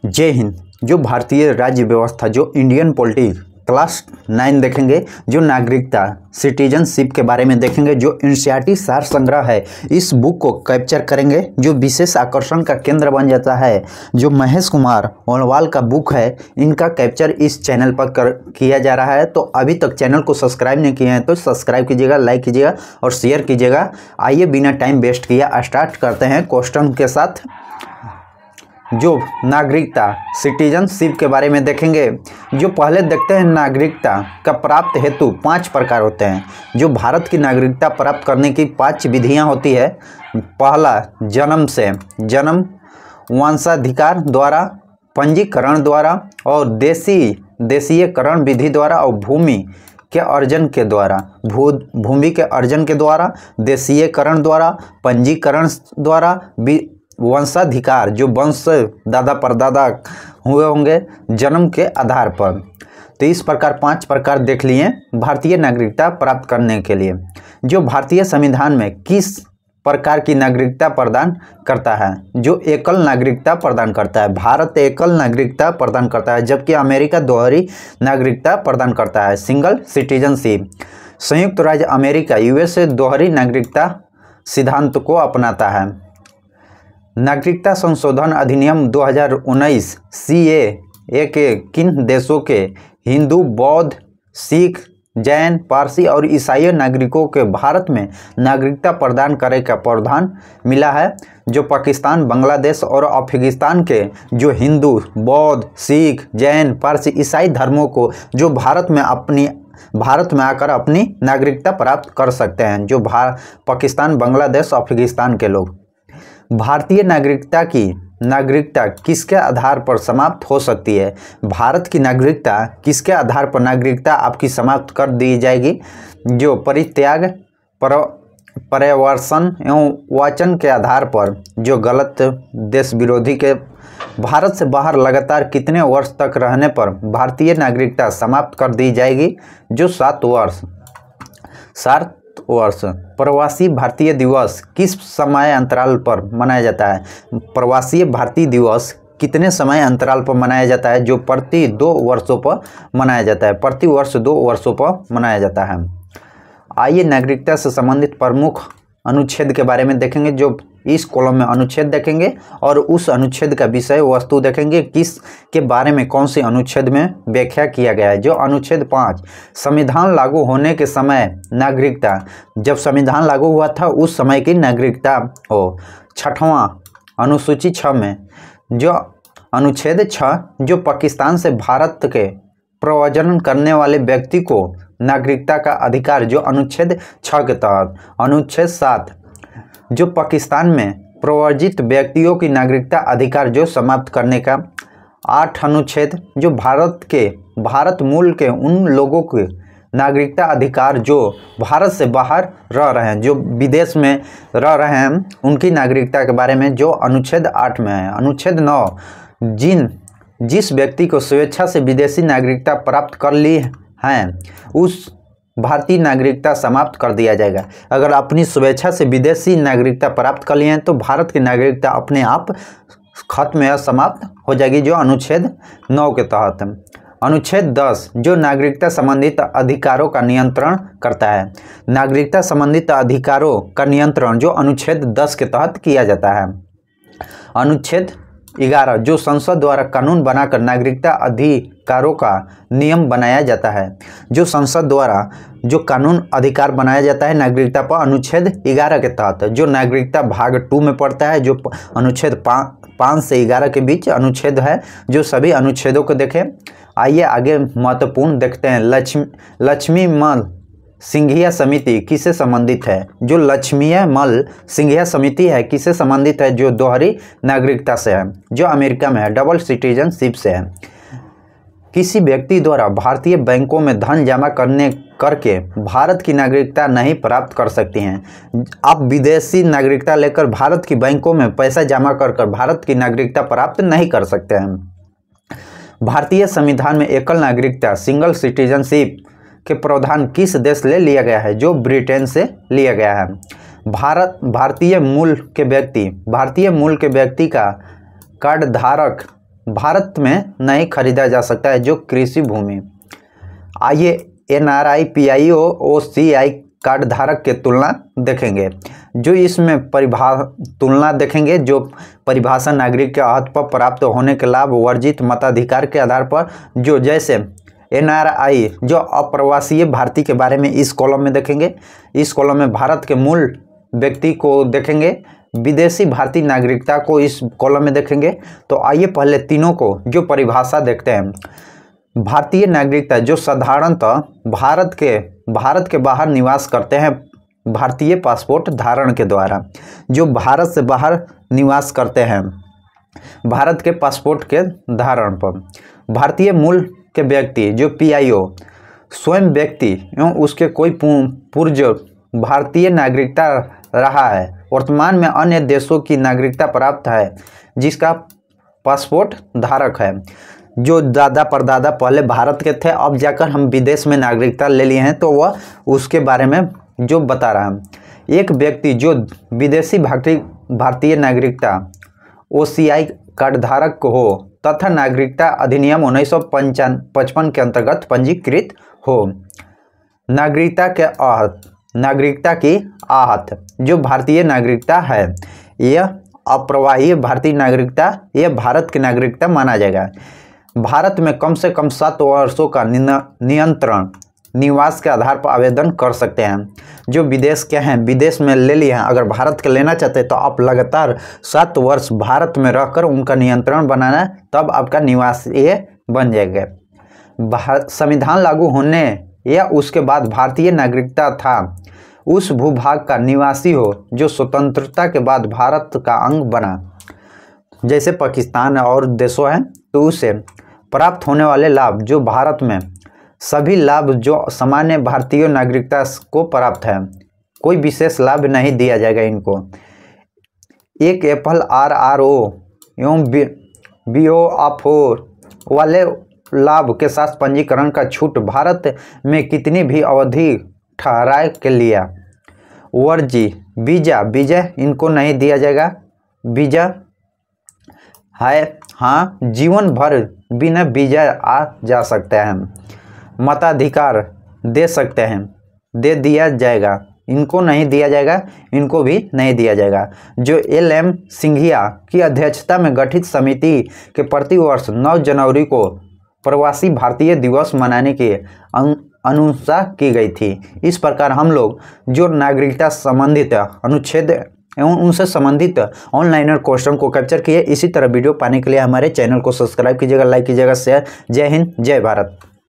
जय हिंद। जो भारतीय राज्य व्यवस्था, जो इंडियन पॉलिटी क्लास 9 देखेंगे, जो नागरिकता सिटीजनशिप के बारे में देखेंगे, जो एनसीईआरटी सार संग्रह है इस बुक को कैप्चर करेंगे, जो विशेष आकर्षण का केंद्र बन जाता है, जो महेश कुमार ओनवाल का बुक है, इनका कैप्चर इस चैनल पर किया जा रहा है। तो अभी तक चैनल को सब्सक्राइब नहीं किए हैं तो सब्सक्राइब कीजिएगा, लाइक कीजिएगा और शेयर कीजिएगा। आइए बिना टाइम वेस्ट किए स्टार्ट करते हैं क्वेश्चन के साथ। जो नागरिकता सिटीजनशिप के बारे में देखेंगे, जो पहले देखते हैं नागरिकता का प्राप्त हेतु 5 प्रकार होते हैं। जो भारत की नागरिकता प्राप्त करने की 5 विधियां होती है। पहला जन्म से, जन्म वंशाधिकार द्वारा, पंजीकरण द्वारा और देशीयकरण विधि द्वारा और भूमि के अर्जन के द्वारा, भूमि के अर्जन के द्वारा, देशीयकरण द्वारा, पंजीकरण द्वारा, वंशाधिकार जो वंश दादा परदादा हुए होंगे जन्म के आधार पर। तो इस प्रकार 5 प्रकार देख लिए भारतीय नागरिकता प्राप्त करने के लिए। जो भारतीय संविधान में किस प्रकार की नागरिकता प्रदान करता है? जो एकल नागरिकता प्रदान करता है। भारत एकल नागरिकता प्रदान करता है, जबकि अमेरिका दोहरी नागरिकता प्रदान करता है, सिंगल सिटीजनशिप। संयुक्त राज्य अमेरिका यूएसए दोहरी नागरिकता सिद्धांत को अपनाता है। नागरिकता संशोधन अधिनियम 2019 सीएए के किन देशों के हिंदू, बौद्ध, सिख, जैन, पारसी और ईसाई नागरिकों के भारत में नागरिकता प्रदान करने का प्रावधान मिला है? जो पाकिस्तान, बांग्लादेश और अफगानिस्तान के जो हिंदू, बौद्ध, सिख, जैन, पारसी, ईसाई धर्मों को जो भारत में आकर अपनी नागरिकता प्राप्त कर सकते हैं। जो पाकिस्तान, बांग्लादेश, अफगानिस्तान के लोग। भारतीय नागरिकता किसके आधार पर समाप्त हो सकती है? भारत की नागरिकता किसके आधार पर नागरिकता आपकी समाप्त कर दी जाएगी? जो परित्याग, पर्यवसन एवं वचन के आधार पर, जो गलत, देश विरोधी के भारत से बाहर लगातार कितने वर्ष तक रहने पर भारतीय नागरिकता समाप्त कर दी जाएगी? जो 7 वर्ष। प्रवासी भारतीय दिवस किस समय अंतराल पर मनाया जाता है? प्रवासी भारतीय दिवस कितने समय अंतराल पर मनाया जाता है? जो प्रति 2 वर्षों पर मनाया जाता है, प्रति वर्ष 2 वर्षों पर मनाया जाता है। आइए नागरिकता से संबंधित प्रमुख अनुच्छेद के बारे में देखेंगे। जो इस कॉलम में अनुच्छेद देखेंगे और उस अनुच्छेद का विषय वस्तु देखेंगे, किस के बारे में कौन सी अनुच्छेद में व्याख्या किया गया है। जो अनुच्छेद 5 संविधान लागू होने के समय नागरिकता, जब संविधान लागू हुआ था उस समय की नागरिकता हो। 6वां अनुसूची 6 में जो अनुच्छेद 6 जो पाकिस्तान से भारत के प्रव्रजन करने वाले व्यक्ति को नागरिकता का अधिकार, जो अनुच्छेद 6 के तहत। अनुच्छेद 7 जो पाकिस्तान में प्रव्रजित व्यक्तियों की नागरिकता अधिकार जो समाप्त करने का। 8 अनुच्छेद जो भारत मूल के उन लोगों के नागरिकता अधिकार जो भारत से बाहर रह रहे हैं, जो विदेश में रह रहे हैं, उनकी नागरिकता के बारे में जो अनुच्छेद 8 में है। अनुच्छेद 9 जिस व्यक्ति को स्वेच्छा से विदेशी नागरिकता प्राप्त कर ली हैं उस भारतीय नागरिकता समाप्त कर दिया जाएगा। अगर अपनी स्वेच्छा से विदेशी नागरिकता प्राप्त कर लिए हैं तो भारत की नागरिकता अपने आप खत्म या समाप्त हो जाएगी, जो अनुच्छेद 9 के तहत। अनुच्छेद 10 जो नागरिकता संबंधित अधिकारों का नियंत्रण करता है। नागरिकता संबंधित अधिकारों का नियंत्रण जो अनुच्छेद 10 के तहत किया जाता है। अनुच्छेद 11 जो संसद द्वारा कानून बनाकर नागरिकता अधिकारों का नियम बनाया जाता है। जो संसद द्वारा जो कानून अधिकार बनाया जाता है नागरिकता पर, अनुच्छेद 11 के तहत। जो नागरिकता भाग 2 में पड़ता है, जो अनुच्छेद 5 से 11 के बीच अनुच्छेद है। जो सभी अनुच्छेदों को देखें। आइए आगे महत्वपूर्ण देखते हैं। लक्ष्मीमल सिंघिया समिति किससे संबंधित है? जो लक्ष्मीमल सिंघिया समिति है किससे संबंधित है? जो दोहरी नागरिकता से है, जो अमेरिका में है, डबल सिटीजनशिप से है। किसी व्यक्ति द्वारा भारतीय बैंकों में धन जमा करके भारत की नागरिकता नहीं प्राप्त कर सकती हैं। आप विदेशी नागरिकता लेकर भारत की बैंकों में पैसा जमा कर भारत की नागरिकता प्राप्त नहीं कर सकते हैं। भारतीय संविधान में एकल नागरिकता सिंगल सिटीजनशिप के प्रावधान किस देश से लिया गया है? जो ब्रिटेन से लिया गया है। भारतीय मूल के व्यक्ति का कार्ड धारक भारत में नहीं खरीदा जा सकता है जो कृषि भूमि। आइए NRI PIO OCI कार्ड धारक के तुलना देखेंगे। जो इसमें तुलना देखेंगे जो परिभाषा नागरिक के हक पर प्राप्त होने के लाभ वर्जित मताधिकार के आधार पर, जो जैसे NRI जो अप्रवासीय भारतीय के बारे में इस कॉलम में देखेंगे। इस कॉलम में भारत के मूल व्यक्ति को देखेंगे, विदेशी भारतीय नागरिकता को इस कॉलम में देखेंगे। तो आइए पहले तीनों को जो परिभाषा देखते हैं। भारतीय नागरिकता जो साधारणतः भारत के बाहर निवास करते हैं भारतीय पासपोर्ट धारण के द्वारा, जो भारत से बाहर निवास करते हैं भारत के पासपोर्ट के धारण पर। भारतीय मूल के व्यक्ति जो PIO स्वयं व्यक्ति एवं उसके कोई पूर्व भारतीय नागरिकता रहा है, वर्तमान में अन्य देशों की नागरिकता प्राप्त है, जिसका पासपोर्ट धारक है। जो दादा परदादा पहले भारत के थे, अब जाकर हम विदेश में नागरिकता ले लिए हैं, तो वह उसके बारे में जो बता रहा है। एक व्यक्ति जो विदेशी भारतीय नागरिकता OCI कार्ड धारक हो तथा नागरिकता अधिनियम 1955 के अंतर्गत पंजीकृत हो। नागरिकता की आहत जो भारतीय नागरिकता है, यह अप्रवाही भारतीय नागरिकता, यह भारत की नागरिकता माना जाएगा। भारत में कम से कम 7 वर्षों का नियंत्रण निवास के आधार पर आवेदन कर सकते हैं। जो विदेश के हैं, विदेश में ले लिए हैं, अगर भारत के लेना चाहते हैं तो आप लगातार 7 वर्ष भारत में रहकर उनका नियंत्रण बनाना, तब आपका निवास ये बन जाएगा। संविधान लागू होने या उसके बाद भारतीय नागरिकता था उस भूभाग का निवासी हो जो स्वतंत्रता के बाद भारत का अंग बना, जैसे पाकिस्तान और देशों हैं, तो उससे प्राप्त होने वाले लाभ जो भारत में सभी लाभ जो सामान्य भारतीय नागरिकता को प्राप्त है, कोई विशेष लाभ नहीं दिया जाएगा इनको। एक एप्पल RRO एवं BOR वाले लाभ के साथ पंजीकरण का छूट भारत में कितनी भी अवधि ठहराए के लिए वीजा इनको नहीं दिया जाएगा। वीजा है, हाँ, जीवन भर बिना वीजा आ जा सकते हैं। मताधिकार दे सकते हैं, दे दिया जाएगा, इनको नहीं दिया जाएगा, इनको भी नहीं दिया जाएगा। जो LM सिंघिया की अध्यक्षता में गठित समिति के प्रतिवर्ष 9 जनवरी को प्रवासी भारतीय दिवस मनाने की अनुशंसा की गई थी। इस प्रकार हम लोग जो नागरिकता संबंधित अनुच्छेद एवं उनसे संबंधित ऑनलाइनर क्वेश्चन को कैप्चर किए। इसी तरह वीडियो पाने के लिए हमारे चैनल को सब्सक्राइब कीजिएगा, लाइक कीजिएगा, शेयर। जय हिंद, जय भारत।